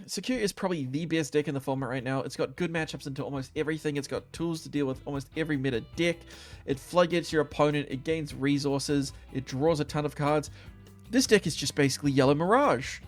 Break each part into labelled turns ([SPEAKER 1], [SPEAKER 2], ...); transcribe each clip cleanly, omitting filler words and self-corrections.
[SPEAKER 1] Sakuyamon is probably the best deck in the format right now. It's got good matchups into almost everything. It's got tools to deal with almost every meta deck. It floodgates your opponent. It gains resources. It draws a ton of cards. This deck is just basically Yellow Mirage.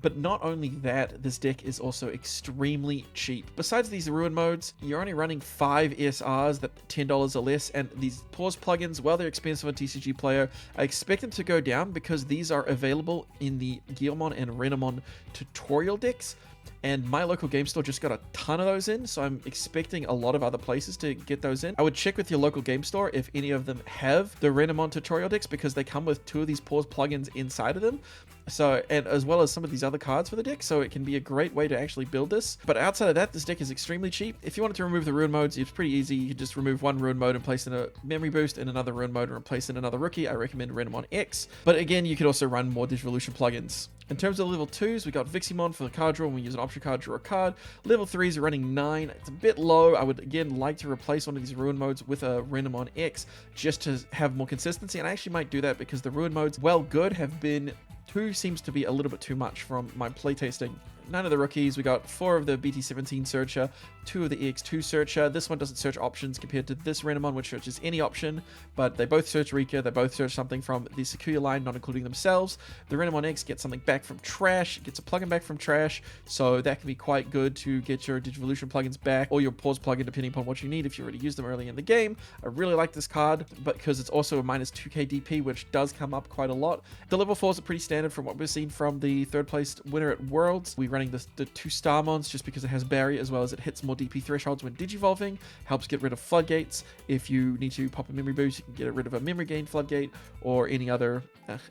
[SPEAKER 1] But not only that, this deck is also extremely cheap. Besides these ruin modes, you're only running 5 SRs that $10 or less, and these pause plugins, while they're expensive on TCG Player, I expect them to go down because these are available in the Digimon and Renamon tutorial decks. And my local game store just got a ton of those in, so I'm expecting a lot of other places to get those in. I would check with your local game store if any of them have the Renamon tutorial decks, because they come with 2 of these pause plugins inside of them. So, and as well as some of these other cards for the deck, so it can be a great way to actually build this. But outside of that, this deck is extremely cheap. If you wanted to remove the ruin modes, it's pretty easy. You can just remove one ruin mode and place in a memory boost, and another ruin mode and replace in another rookie. I recommend Renamon X. But again, you could also run more Digivolution plugins. In terms of level 2s, we got Viximon for the card draw. When we use an option card, draw a card. Level 3s are running 9. It's a bit low. I would, again, like to replace one of these ruin modes with a Renamon X just to have more consistency. And I actually might do that because the ruin modes, while good, have been... 2 seems to be a little bit too much from my playtesting. 9 of the rookies, we got 4 of the BT17 searcher, 2 of the EX2 searcher. This one doesn't search options compared to this Renamon, which searches any option, but they both search Rika, they both search something from the Sakuyamon line, not including themselves. The Renamon X gets something back from trash, gets a plugin back from trash, so that can be quite good to get your Digivolution plugins back, or your pause plugin, depending upon what you need if you already used them early in the game. I really like this card, but because it's also a minus 2k DP, which does come up quite a lot. The level 4s are pretty standard from what we've seen from the third place winner at Worlds. We're running the 2 Starmons just because it has Barrier, as well as it hits more DP thresholds when digivolving, helps get rid of floodgates. If you need to pop a memory boost, you can get rid of a memory gain floodgate or any other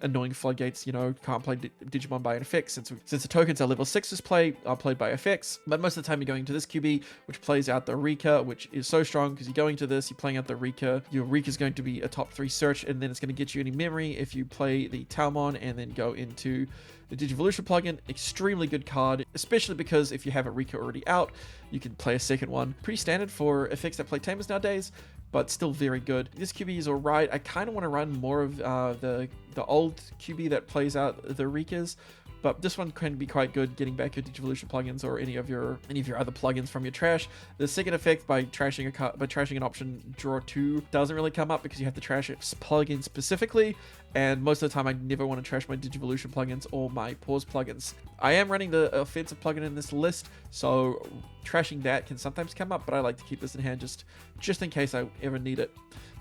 [SPEAKER 1] annoying floodgates. You know, can't play Digimon by an effect since the tokens are level 6s are played by effects. But most of the time you're going to this QB, which plays out the Rika, which is so strong because you're going to this, you're playing out the Rika. Your Rika is going to be a top 3 search, and then it's going to get you any memory if you play the Talmon and then go into the Digivolution plugin. Extremely good card, especially because if you have a Rika already out, you can play a second one. Pretty standard for effects that play Tamers nowadays, but still very good. This QB is alright. I kind of want to run more of the old QB that plays out the Rikas, but this one can be quite good getting back your Digivolution plugins or any of your other plugins from your trash. The second effect by trashing an option, draw 2, doesn't really come up because you have to trash it plugin specifically, and most of the time I never want to trash my Digivolution plugins or my pause plugins. I am running the offensive plugin in this list, so trashing that can sometimes come up, but I like to keep this in hand just in case I ever need it.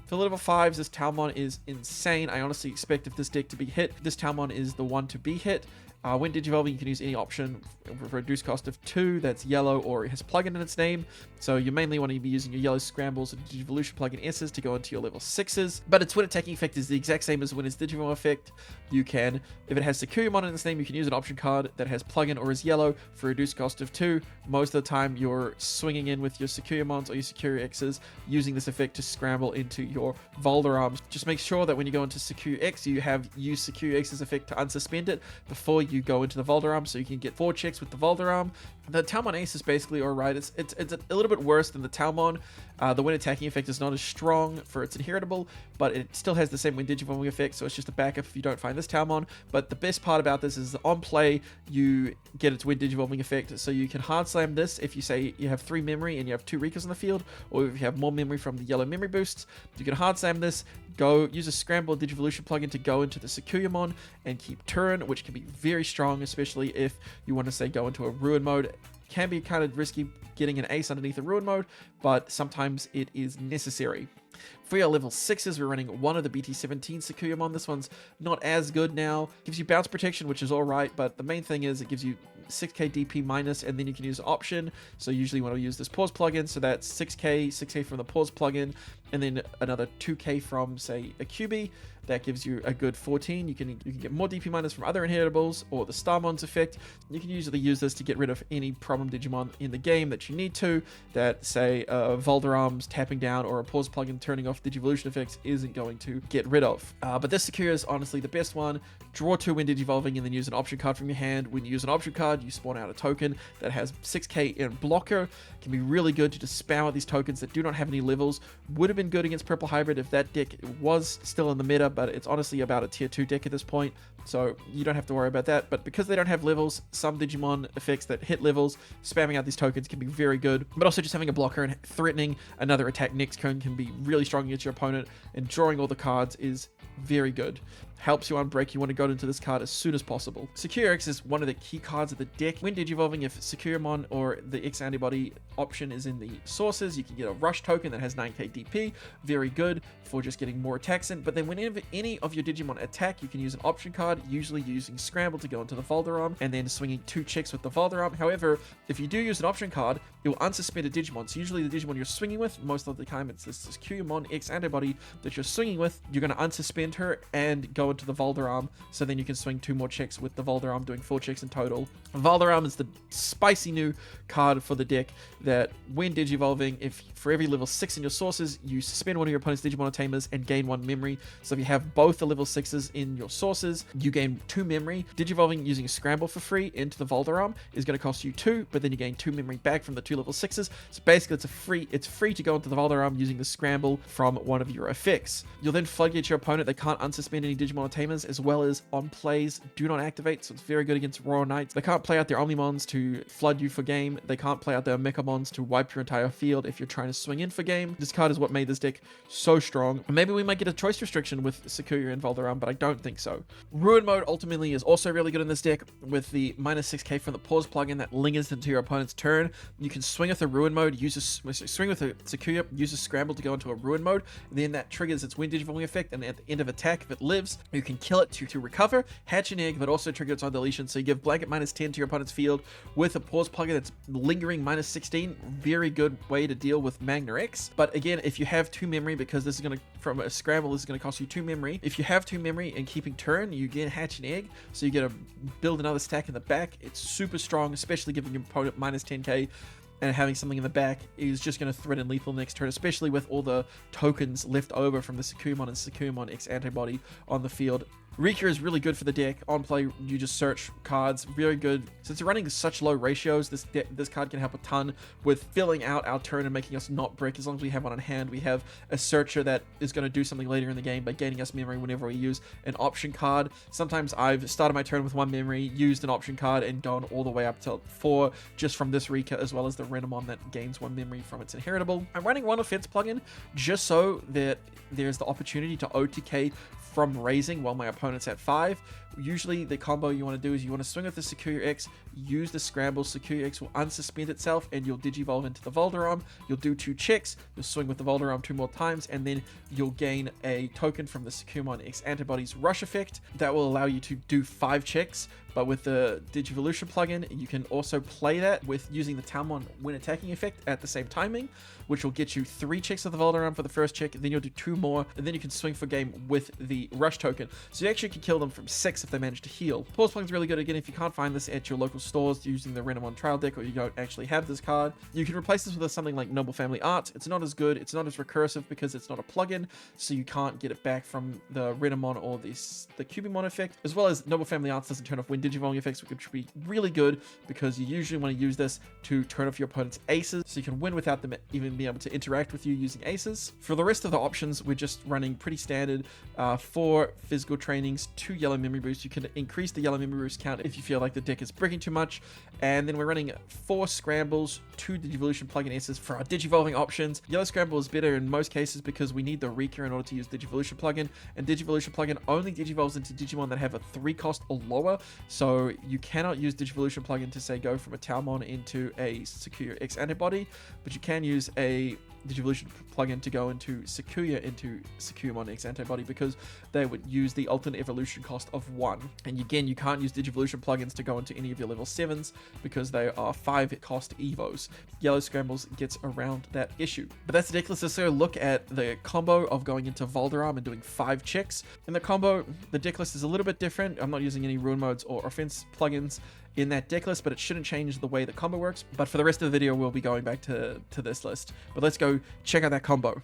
[SPEAKER 1] For level 5s, this Talmon is insane. I honestly expect if this deck to be hit, this Talmon is the one to be hit. When digivolving, you can use any option for a reduced cost of 2 that's yellow or it has plugin in its name. So you mainly want to be using your yellow scrambles and Digivolution plugin S's to go into your level 6s. But its win attacking effect is the exact same as Winner's Digimon effect. You can, if it has Sakuyamon in its name, you can use an option card that has plugin or is yellow for a reduced cost of 2. Most of the time, you're swinging in with your Sakuyamons or your Sakura X's, using this effect to scramble into your Valdur arms. Just make sure that when you go into Sakura X, you have used Sakura X's effect to unsuspend it before you go into the Valdur arm, so you can get 4 checks with the Valdur arm. The Talmon Ace is basically alright. It's a little bit worse than the Talmon. The win attacking effect is not as strong for its inheritable, but it still has the same win digivolving effect, so it's just a backup if you don't find this Talmon. But the best part about this is on play, you get its win digivolving effect, so you can hard slam this if you say you have 3 memory and you have 2 Rikas on the field, or if you have more memory from the yellow memory boosts, you can hard slam this, go use a scramble Digivolution plugin to go into the Sakuyamon and keep turn, which can be very strong, especially if you want to say go into a ruin mode. Can be kind of risky getting an ace underneath a ruin mode, but sometimes it is necessary. For your level 6s, we're running one of the BT17 Sakuyamon. This one's not as good now. Gives you bounce protection, which is alright, but the main thing is it gives you 6k DP minus, and then you can use option. So usually when I use this pause plugin, so that's 6k from the pause plugin, and then another 2k from, say, a QB. That gives you a good 14. You can get more DP minus from other inheritables or the Starmon's effect. You can usually use this to get rid of any problem Digimon in the game that you need to, that say Valdur arms tapping down or a pause plugin turning off Digivolution effects isn't going to get rid of. But this Sakura is honestly the best one. draw 2 when digivolving, and then use an option card from your hand. When you use an option card, you spawn out a token that has 6k in blocker. It can be really good to just spam out these tokens that do not have any levels. Would have been good against Purple Hybrid if that deck was still in the meta, but it's honestly about a tier 2 deck at this point, so you don't have to worry about that. But because they don't have levels, some Digimon effects that hit levels, spamming out these tokens can be very good. But also just having a blocker and threatening another attack next turn can be really strong against your opponent, and drawing all the cards is very good. Helps you on break. You want to go into this card as soon as possible. Secure X is one of the key cards of the deck. When digivolving, if Sakuyamon or the X antibody option is in the sources, you can get a rush token that has 9k DP. Very good for just getting more attacks in. But then whenever any of your Digimon attack, you can use an option card, usually using Scramble to go into the Valdur arm, and then swinging 2 checks with the Valdur arm. However, if you do use an option card, it will unsuspend a Digimon. So usually the Digimon you're swinging with, most of the time it's this Sakuyamon X antibody that you're swinging with, you're going to unsuspend her and go into the Valdur arm, so then you can swing 2 more checks with the Valdur arm, doing 4 checks in total. Valdur arm is the spicy new card for the deck that when digivolving, if for every level 6 in your sources, you suspend one of your opponent's Digimon Tamers and gain 1 memory. So if you have both the level 6s in your sources, you gain 2 memory. Digivolving using a Scramble for free into the Valdur arm is going to cost you 2, but then you gain 2 memory back from the 2 level 6s. So basically it's free to go into the Valdur arm using the Scramble from one of your effects. You'll then floodgate your opponent. They can't unsuspend any Digimon Tamers, as well as on plays do not activate, so it's very good against Royal Knights. They can't play out their Omnimons to flood you for game. They can't play out their Mechamons to wipe your entire field if you're trying to swing in for game. This card is what made this deck so strong. Maybe we might get a choice restriction with Sakuya and Valdur, but I don't think so. Ruin Mode ultimately is also really good in this deck with the minus 6k from the pause plugin that lingers into your opponent's turn. You can swing with a Ruin Mode, swing with a Sakuya, use a Scramble to go into a Ruin Mode, and then that triggers its Wind Digivolving effect, and at the end of attack, if it lives, you can kill it to recover, hatch an egg, but also trigger its own deletion. So you give blanket minus 10 to your opponent's field with a pause plugin that's lingering minus 16. Very good way to deal with Magna X. But again, if you have 2 memory, because this is going to, from a Scramble, this is going to cost you 2 memory. If you have 2 memory and keeping turn, you get hatch an egg, so you get to build another stack in the back. It's super strong, especially giving your opponent minus 10k. And having something in the back is just going to threaten lethal next turn, especially with all the tokens left over from the Sakuyamon and Sakuyamon X antibody on the field. Rika is really good for the deck. On play, you just search cards. Very good. Since you're running such low ratios, this card can help a ton with filling out our turn and making us not brick. As long as we have one on hand, we have a searcher that is going to do something later in the game by gaining us memory whenever we use an option card. Sometimes I've started my turn with 1 memory, used an option card, and gone all the way up to 4 just from this Rika, as well as the Renamon that gains 1 memory from its inheritable. I'm running 1 offense plugin just so that there's the opportunity to OTK from raising while my opponent's at 5. Usually the combo you want to do is you want to swing with the Sakuya X, use the Scramble. Sakuya X will unsuspend itself and you'll digivolve into the Valdur arm. You'll do 2 checks, you'll swing with the Valdur arm 2 more times, and then you'll gain a token from the Sakuyamon X Antibody's Rush effect that will allow you to do 5 checks. But with the Digivolution plugin, you can also play that with using the Talmon when attacking effect at the same timing, which will get you 3 checks of the Valdur arm for the first check, then you'll do 2 more, and then you can swing for game with the Rush token. So you actually can kill them from 6 if they manage to heal. Pause plugin is really good. Again, if you can't find this at your local stores using the Renamon trial deck, or you don't actually have this card, you can replace this with something like Noble Family Art. It's not as good, it's not as recursive because it's not a plugin, so you can't get it back from the Renamon or the Cubimon effect, as well as Noble Family Arts doesn't turn off Wind Digivolving effects, which would be really good because you usually want to use this to turn off your opponent's aces, so you can win without them even being able to interact with you using aces. For the rest of the options, we're just running pretty standard 4 physical trainings, 2 yellow memory boosts. You can increase the yellow memory boost count if you feel like the deck is bricking too much, and then we're running 4 scrambles, 2 Digivolution plugin S's for our Digivolving options. Yellow Scramble is better in most cases because we need the Rika in order to use Digivolution plugin, and Digivolution plugin only digivolves into Digimon that have a 3 cost or lower, so you cannot use Digivolution plugin to say go from a Talmon into a Sakuya X antibody, but you can use a Digivolution plugin to go into Sakuyamon X antibody because they would use the alternate evolution cost of 1. And again, you can't use Digivolution plugins to go into any of your level 7s because they are 5 cost evos. Yellow Scrambles gets around that issue. But that's ridiculous. Let's look at the combo of going into Valdur arm and doing 5 checks. In the combo, the deck list is a little bit different. I'm not using any Ruin modes or offense plugins, in that deck list, but it shouldn't change the way the combo works. But for the rest of the video, we'll be going back to this list. But let's go check out that combo.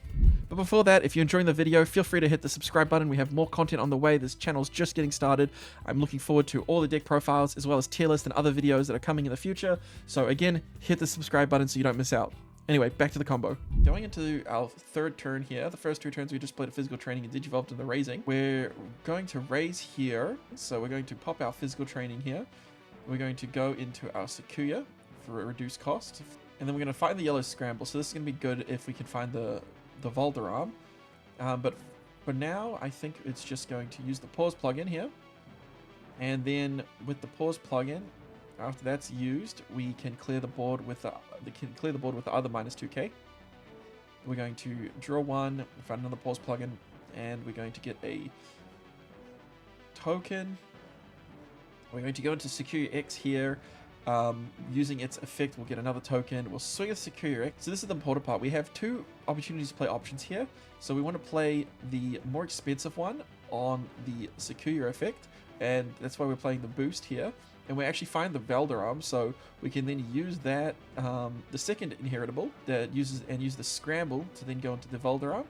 [SPEAKER 1] But before that, if you're enjoying the video, feel free to hit the subscribe button. We have more content on the way. This channel's just getting started. I'm looking forward to all the deck profiles, as well as tier list and other videos that are coming in the future. So again, hit the subscribe button so you don't miss out. Anyway, back to the combo. Going into our third turn here. The first two turns we just played a physical training and digivolved in the raising. We're going to raise here. So we're going to pop our physical training here. We're going to go into our Sakuya for a reduced cost. And then we're going to find the yellow scramble. So this is going to be good if we can find the Valdur. But for now, I think it's just going to use the pause plugin here. And then with the pause plugin, after that's used, we can clear the board with the other -2k. We're going to draw one, find another pause plugin, and we're going to get a token. We're going to go into Sakuya X here. Using its effect, we'll get another token. We'll swing a Sakuya X. So this is the important part. We have two opportunities to play options here. So we want to play the more expensive one on the Sakuya effect, and that's why we're playing the boost here. And we actually find the Valdur, so we can then use that, the second inheritable that use the scramble to then go into the Valdur.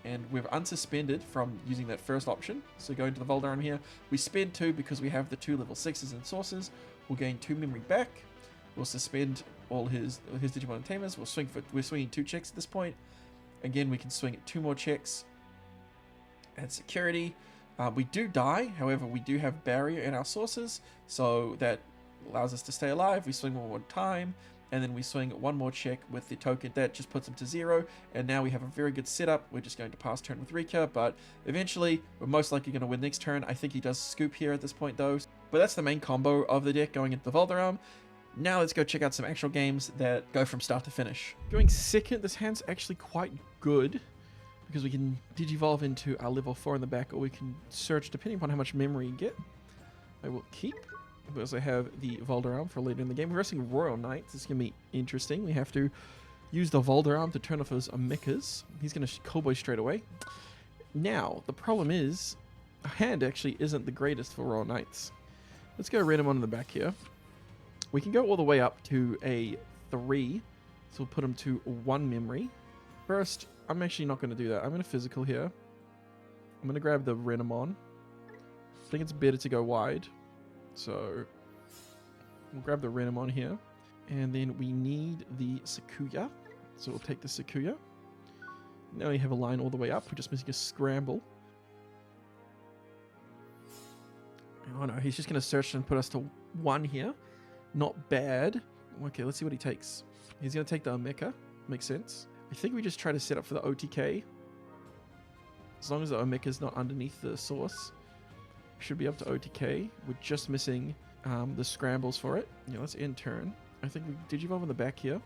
[SPEAKER 1] And we're unsuspended from using that first option. So going to the Valdur here, we spend 2 because we have the 2 level 6s and sources. We'll gain 2 memory back. We'll suspend all his Digimon and Tamers. We're swinging 2 checks at this point. Again, we can swing 2 more checks. And security. We do die, however, we do have barrier in our sources, so that allows us to stay alive. We swing one more time, and then we swing one more check with the token. That just puts them to 0, and now we have a very good setup. We're just going to pass turn with Rika, but eventually, we're most likely going to win next turn. I think he does scoop here at this point, though. But that's the main combo of the deck going into the Valdur. Now let's go check out some actual games that go from start to finish. Going second, this hand's actually quite good, because we can digivolve into our level 4 in the back, or we can search depending upon how much memory you get. I will keep. We also have the Valdur for later in the game. We're wrestling Royal Knights. This is going to be interesting. We have to use the Valdur to turn off his mechas. He's going to Cowboy straight away. Now, the problem is, a hand actually isn't the greatest for Royal Knights. Let's go random on in the back here. We can go all the way up to a 3, so we'll put him to 1 memory. First, I'm actually not going to do that. I'm going to physical here. I'm going to grab the Renamon. I think it's better to go wide. So we'll grab the Renamon here. And then we need the Sakuya. So we'll take the Sakuya. Now we have a line all the way up. We're just missing a scramble. Oh no, he's just going to search and put us to 1 here. Not bad. Okay, let's see what he takes. He's going to take the Omeka. Makes sense. I think we just try to set up for the OTK. As long as the Omeka is not underneath the source, we should be up to OTK. We're just missing the scrambles for it. Yeah, let's end turn. I think we digivolve on the back here.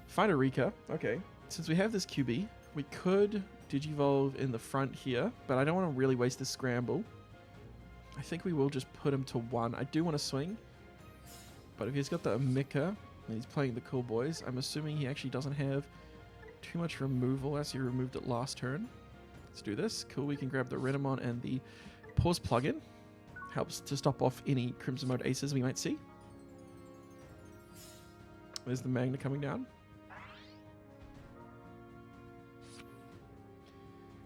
[SPEAKER 1] Find a Rika. Okay. Since we have this QB, we could digivolve in the front here, but I don't want to really waste the scramble. I think we will just put him to 1. I do want to swing, but if he's got the Omeka, and he's playing the Cool Boys, I'm assuming he actually doesn't have too much removal as he removed it last turn. Let's do this. Cool, we can grab the Renamon and the pause plugin. Helps to stop off any Crimson Mode aces we might see. There's the Magna coming down.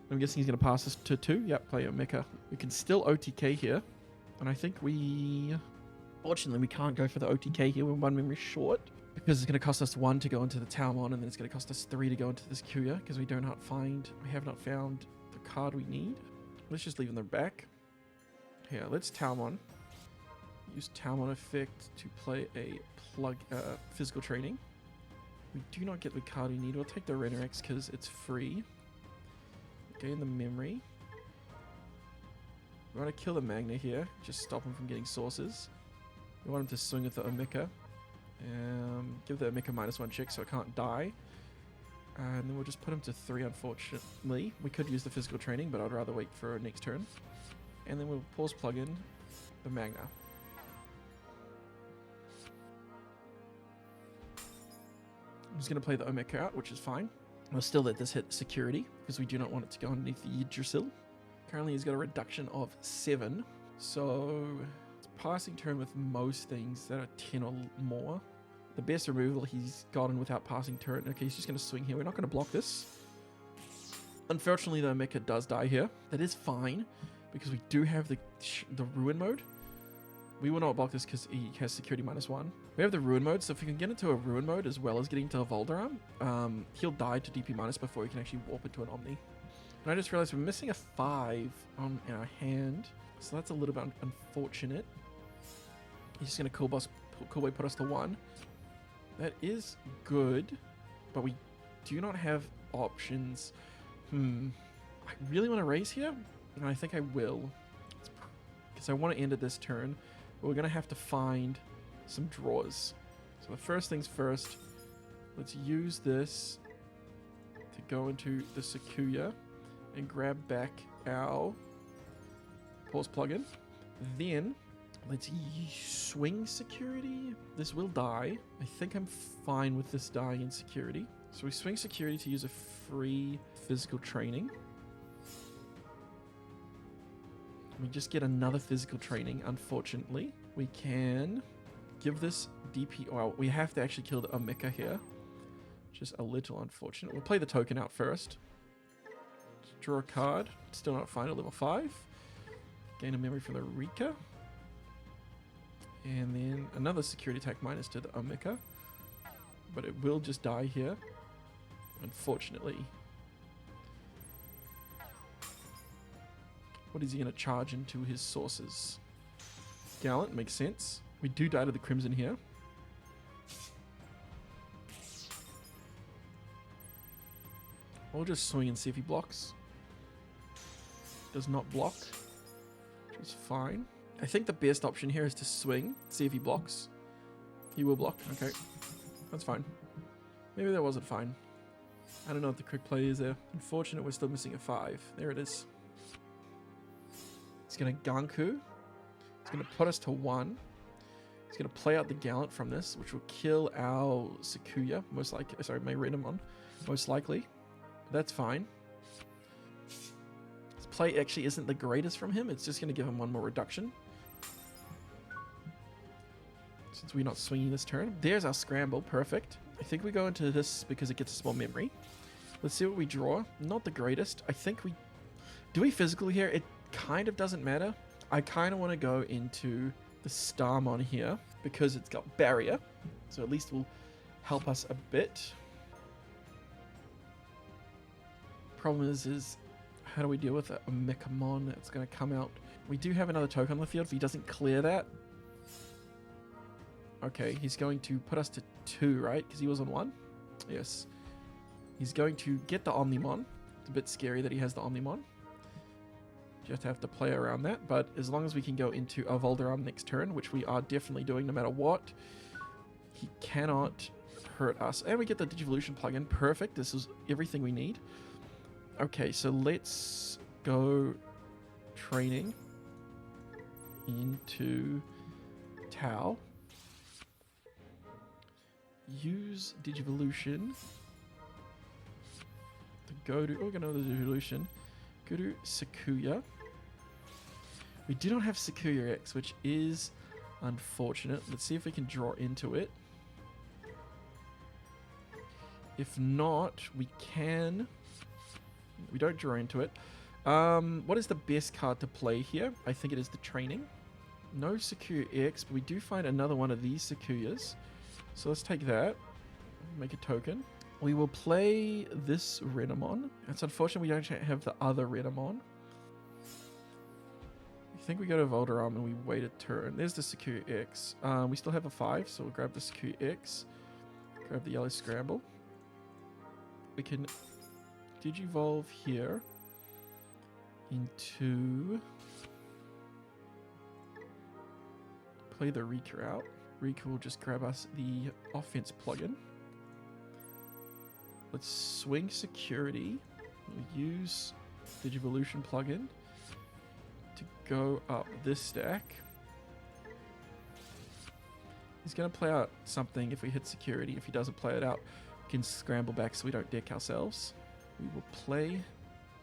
[SPEAKER 1] I'm guessing he's going to pass us to 2. Yep, play Omeka. We can still OTK here. And I think we... Fortunately, we can't go for the OTK here. We're 1 memory short. Because it's going to cost us 1 to go into the Talmon, and then it's going to cost us 3 to go into this Kuya, because we have not found the card we need. Let's just leave in the back. Here, let's Talmon. Use Talmon effect to play a physical training. We do not get the card we need. We'll take the Renerex because it's free. Gain the memory. We want to kill the Magna here. Just stop him from getting sources. We want him to swing with the Omeka. Give the Omeka -1 check so it can't die. And then we'll just put him to 3, unfortunately. We could use the physical training, but I'd rather wait for next turn. And then we'll pause plug in the Magna. I'm just going to play the Omeka out, which is fine. We'll still let this hit security, because we do not want it to go underneath the Yggdrasil. Currently he's got a reduction of 7. So let's passing turn with most things that are 10 or more. The best removal he's gotten without passing turn. Okay, he's just going to swing here. We're not going to block this. Unfortunately, the Mecha does die here. That is fine, because we do have the Ruin mode. We will not block this because he has security -1. We have the Ruin mode, so if we can get into a Ruin mode as well as getting to a Valdur, he'll die to DP- before he can actually warp into an Omni. And I just realized we're missing a 5 on our hand, so that's a little bit unfortunate. He's just going to cool way put us to 1. That is good, but we do not have options. I really want to raise here, and I think I will, because I want to end at this turn. But we're going to have to find some draws. So the first things first, let's use this to go into the Sakuya and grab back our pause plugin. Then let's swing security. This will die. I think I'm fine with this dying in security. So we swing security to use a free physical training. We just get another physical training, unfortunately. We can give this DP... Well, we have to actually kill the Mecha here. Just a little unfortunate. We'll play the token out first. Draw a card. Still not final, level 5. Gain a memory from the Rika. And then another security attack minus to the Mecha. But it will just die here, unfortunately. What is he going to charge into his sources? Gallant, makes sense. We do die to the Crimson here. We'll just swing and see if he blocks. Does not block, which is fine. I think the best option here is to swing, see if he blocks. He will block, okay. That's fine. Maybe that wasn't fine. I don't know what the correct play is there. Unfortunate, we're still missing a 5. There it is. He's going to Ganku. He's going to put us to 1. He's going to play out the Gallant from this, which will kill our Sakuya, most likely. Sorry, my Renamon, most likely. But that's fine. This play actually isn't the greatest from him. It's just going to give him 1 more reduction. Since we're not swinging this turn. There's our scramble. Perfect. I think we go into this because it gets a small memory. Let's see what we draw. Not the greatest. I think we... Do we physical here? It kind of doesn't matter. I kind of want to go into the Starmon here because it's got barrier. So at least it will help us a bit. Problem is how do we deal with a Mechamon that's going to come out? We do have another token on the field. If he doesn't clear that... Okay, he's going to put us to 2, right? Because he was on 1? Yes. He's going to get the Omnimon. It's a bit scary that he has the Omnimon. Just have to play around that, but as long as we can go into a Valdur next turn, which we are definitely doing no matter what, he cannot hurt us. And we get the Digivolution plugin. Perfect. This is everything we need. Okay, so let's go training into Tau. Use Digivolution to go to... Oh, another Digivolution. Go to Sakuya. We do not have Sakuya X, which is unfortunate. Let's see if we can draw into it. If not, we can... We don't draw into it. What is the best card to play here? I think it is the Training. No Sakuya X, but we do find another one of these Sakuyas. So let's take that. Make a token. We will play this Renamon. It's unfortunate we don't have the other Renamon. I think we go to Valdur and we wait a turn. There's the Sakuya X. We still have a 5, so we'll grab the Sakuya X. Grab the yellow Scramble. We can Digivolve here into... Play the Rika out. Rika will just grab us the offense plugin. Let's swing security. We'll use Digivolution plugin to go up this stack. He's going to play out something if we hit security. If he doesn't play it out, we can scramble back so we don't deck ourselves. We will play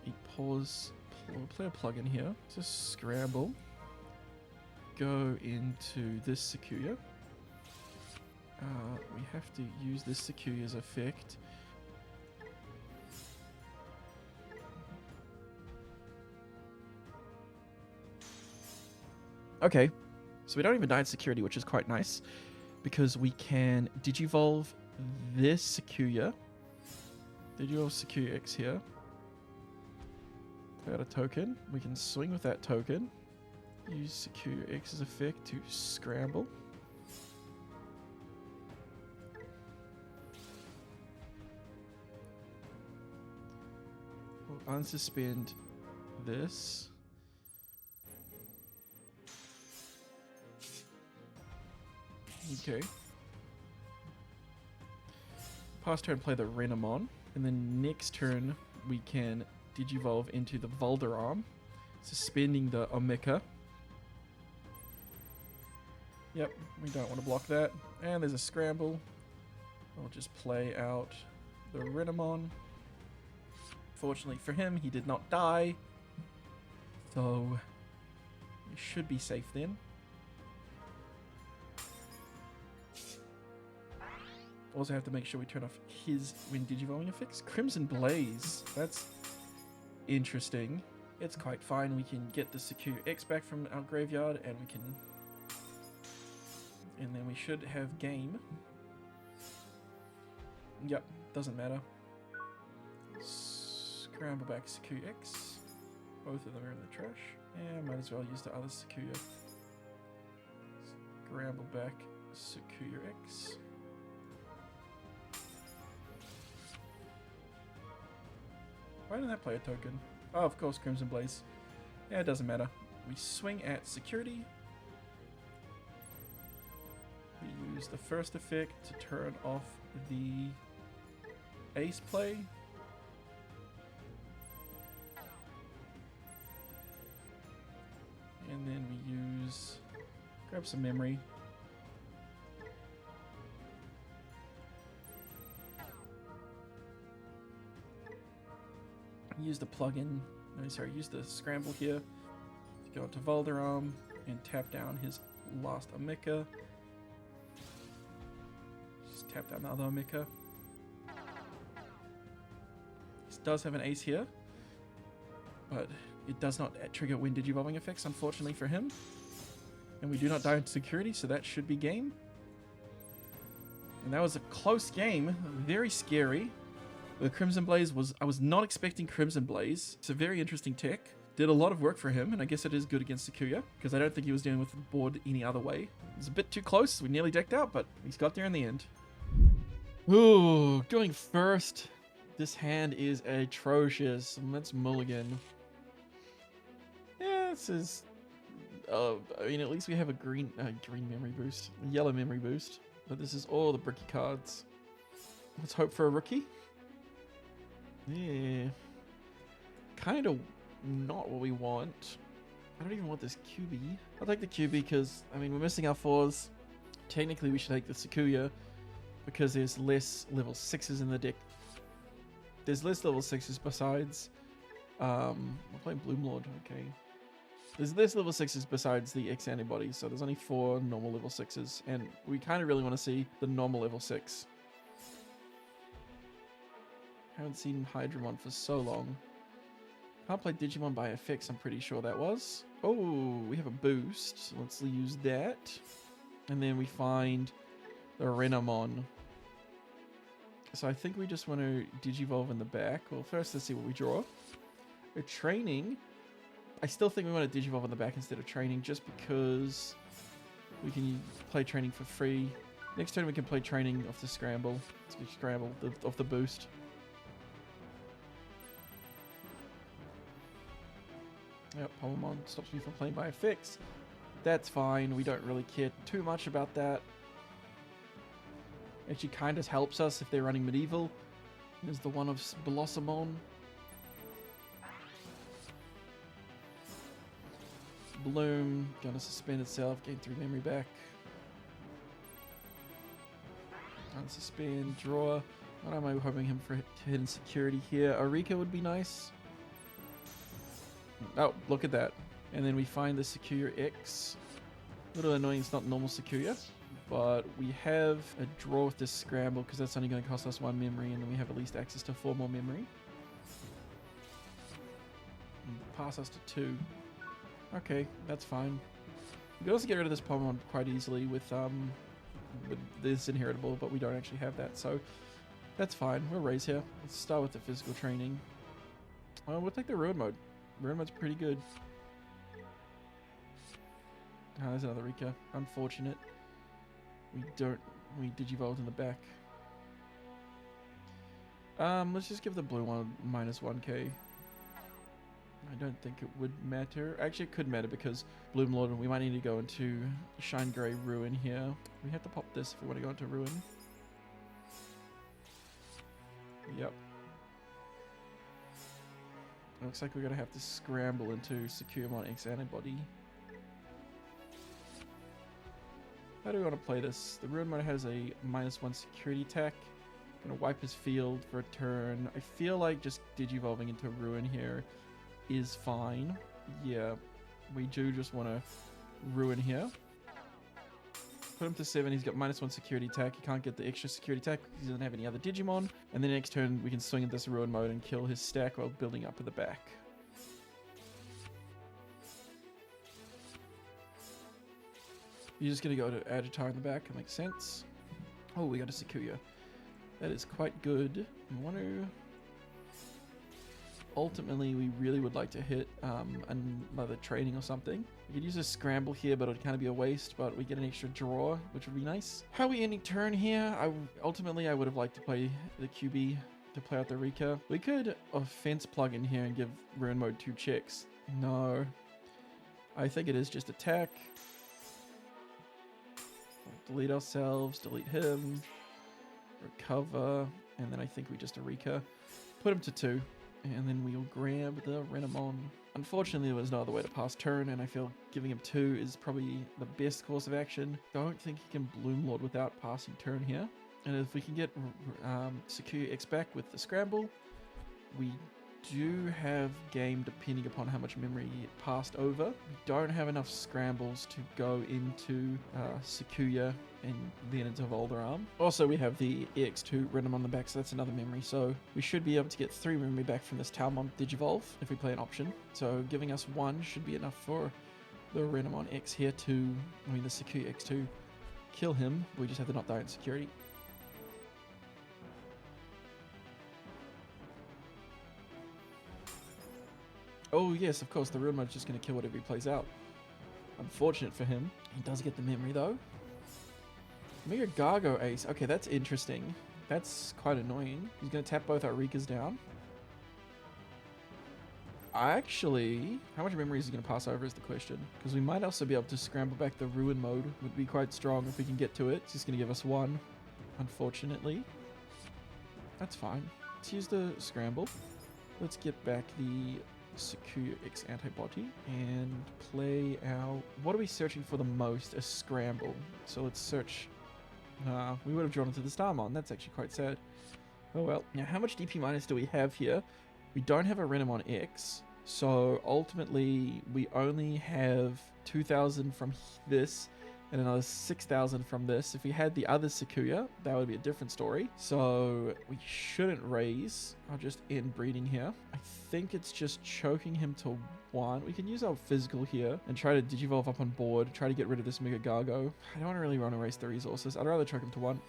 [SPEAKER 1] a pause. We'll play a plugin here. Just scramble. go into this Sakuya. We have to use this Sakuya's effect. Okay, so we don't even die in security, which is quite nice, because we can Digivolve this Sakuya. Digivolve Sakuya X here. Play out a token. We can swing with that token. Use Sakuya X's effect to scramble. We'll unsuspend this. Okay. Pass turn, play the Renamon, and then next turn we can Digivolve into the Valdur arm, suspending the Omeka. Yep, we don't want to block that. And there's a scramble. I'll just play out the Renamon. Fortunately for him, he did not die, so we should be safe then. Also have to make sure we turn off his when Digivolving effects. Crimson Blaze, that's interesting. It's quite fine. We can get the Sakuya X back from our graveyard, and we can, and then we should have game. Yep, doesn't matter. Scramble back Sakuya X. Both of them are in the trash. And might as well use the other Sakuya. Scramble back Sakuya X. Why didn't that play a token? Oh, of course, Crimson Blaze. Yeah, it doesn't matter. We swing at security. We use the first effect to turn off the ace play. And then we use... grab some memory. Use the plugin, no sorry, use the scramble here to go into Valdur arm and tap down his last Omeka. Just tap down the other Omeka. This does have an ace here, but it does not trigger when Digivolving effects, unfortunately for him. And we do not die in security, so that should be game. And that was a close game, very scary. The Crimson Blaze I was not expecting Crimson Blaze. It's a very interesting tech. Did a lot of work for him, and I guess it is good against Sakuya, because I don't think he was dealing with the board any other way. It was a bit too close. We nearly decked out, but he's got there in the end. Ooh, going first. This hand is atrocious. Let's mulligan. Yeah, this is... I mean, at least we have a green memory boost. A yellow memory boost. But this is all the bricky cards. Let's hope for a rookie. Yeah. Kind of not what we want. I don't even want this QB. I'll take the QB because, I mean, we're missing our 4s. Technically, we should take the Sakuya because there's less level 6s in the deck. There's less level 6s besides... we're playing Bloomlord, okay. There's less level 6s besides the X antibodies, so there's only 4 normal level 6s, and we kind of really want to see the normal level 6. Haven't seen Hydramon for so long. Can't play Digimon by effects, I'm pretty sure that was. Oh, we have a boost. Let's use that. And then we find the Renamon. So I think we just want to Digivolve in the back. Well, first let's see what we draw. We're training. I still think we want to Digivolve in the back instead of training, just because we can play training for free. Next turn we can play training off the scramble. Off the boost. Yep, Polymon stops me from playing by effects. That's fine, we don't really care too much about that. Actually kind of helps us if they're running Medieval. There's the one of Blossomon. Bloom, gonna suspend itself, gain 3 memory back. Unsuspend, draw. What am I hoping him for hidden security here? Arika would be nice. Oh, look at that. And then we find the Sakuya X. A little annoying it's not normal Sakuya, but we have a draw with this scramble because that's only going to cost us 1 memory, and then we have at least access to 4 more memory. And pass us to 2. Okay, that's fine. We can also get rid of this Pokemon quite easily with this inheritable, but we don't actually have that, so that's fine. We'll raise here. Let's start with the physical training. We'll take the Ruin mode. Ruin mode's pretty good. Oh, there's another Rika. Unfortunate. We Digivolved in the back. Let's just give the blue one minus 1k. I don't think it would matter. Actually, it could matter because Bloom Lord, we might need to go into Shine Grey Ruin here. We have to pop this if we want to go into Ruin. Yep. Looks like we're going to have to scramble into Sakuyamon X Antibody. How do we want to play this? The Ruin mode has a -1 security attack. Gonna wipe his field for a turn. I feel like just Digivolving into Ruin here is fine. Yeah, we do just want to Ruin here. Put him to 7. He's got -1 security attack. He can't get the extra security attack because he doesn't have any other Digimon. And then next turn we can swing into this Ruin mode and kill his stack while building up at the back. You're just going to go to Agitar in the back. That makes sense. Oh, we got a Sakuya. That is quite good. We want to... Ultimately, we really would like to hit another training or something. We could use a scramble here, but it would kind of be a waste, but we get an extra draw, which would be nice. How are we ending turn here? Ultimately, I would have liked to play the QB to play out the Rika. We could offense plug in here and give Ruin Mode 2 checks. No. I think it is just attack. We'll delete ourselves, delete him, recover, and then I think we just Rika. Put him to 2. And then we'll grab the Renamon. Unfortunately, there was no other way to pass turn, and I feel giving him 2 is probably the best course of action. Don't think he can Bloom Lord without passing turn here. And if we can get Sakuya X back with the scramble, we do have game depending upon how much memory it passed over. We don't have enough scrambles to go into Sakuya and then into Valdur. Also, we have the EX2 Renamon on the back, so that's another memory. So we should be able to get 3 memory back from this Talmon Digivolve if we play an option. So giving us 1 should be enough for the Renamon X here to, the Sakuya X2, kill him. We just have to not die in security. Oh yes, of course, the Ruin Mode is just going to kill whatever he plays out. Unfortunate for him. He does get the memory though. Mega Gargo Ace. Okay, that's interesting. That's quite annoying. He's going to tap both our Rikas down. Actually, how much memory is he going to pass over is the question. Because we might also be able to scramble back the Ruin Mode. Would be quite strong if we can get to it. It's just going to give us 1, unfortunately. That's fine. Let's use the scramble. Let's get back the Sakuya X Antibody and play our... What are we searching for the most? A scramble. So let's search... we would have drawn into the Starmon. That's actually quite sad. Oh well. Now, how much DP minus do we have here? We don't have a Renamon X. So ultimately, we only have 2,000 from this and another 6,000 from this. If we had the other Sakuya, that would be a different story. So we shouldn't raise. I'll just end breeding here. I think it's just choking him to 1. We can use our physical here and try to Digivolve up on board, try to get rid of this Mega Gargo. I don't really want to waste the resources. I'd rather choke him to 1.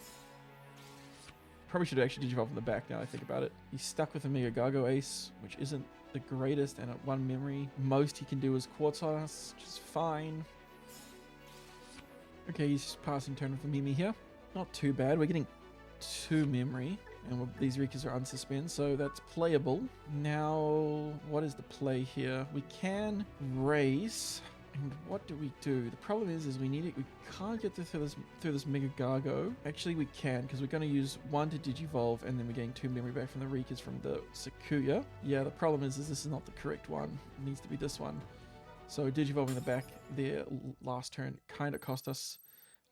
[SPEAKER 1] Probably should actually Digivolve in the back now I think about it. He's stuck with a Mega Gargo Ace, which isn't the greatest, and at 1 memory, most he can do is Quartz on us, which is fine. Okay, he's just passing turn with Mimi here. Not too bad. We're getting 2 memory, and these Rikas are unsuspend, so that's playable. Now, what is the play here? We can race, and what do? The problem is we need it. We can't get through this Mega Gargo. Actually, we can, because we're going to use 1 to Digivolve, and then we're getting 2 memory back from the Rikas from the Sakuya. Yeah, the problem is this is not the correct one. It needs to be this one. So Digivolving the back there last turn kind of cost us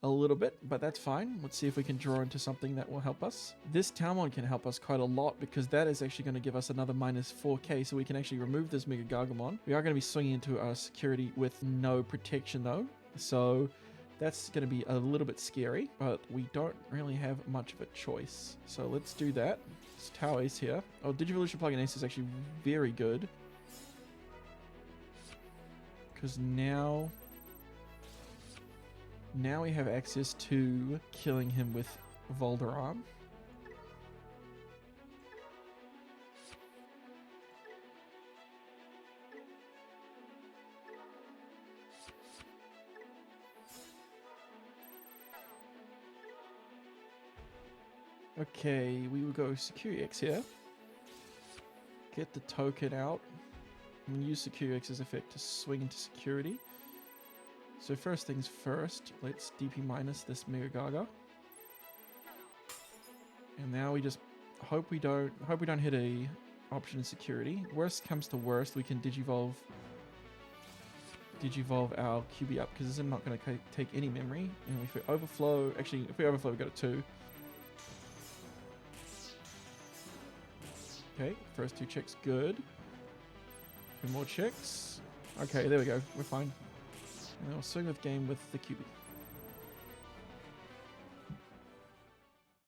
[SPEAKER 1] a little bit, but that's fine. Let's see if we can draw into something that will help us. This Talmon can help us quite a lot because that is actually going to give us another -4k, so we can actually remove this Mega Gargomon. We are going to be swinging into our security with no protection though, so That's going to be a little bit scary, but we don't really have much of a choice. So let's do that. It's Tau Ace here. Oh, Digivolution Plug-in Ace is actually very good. Because now we have access to killing him with Valdur Arm. Okay, we will go Security X here. Get the token out. And use Security X's effect to swing into security. So first things first, let's DP minus this Mega Gaga. And now we just hope we don't hit a option in security. Worst comes to worst, we can Digivolve our QB up because this is not going to take any memory. And if we overflow, actually if we overflow we go to 2. Okay, first 2 checks good. 2 more checks. Okay, there we go. We're fine. And then we'll swing with game with the QB.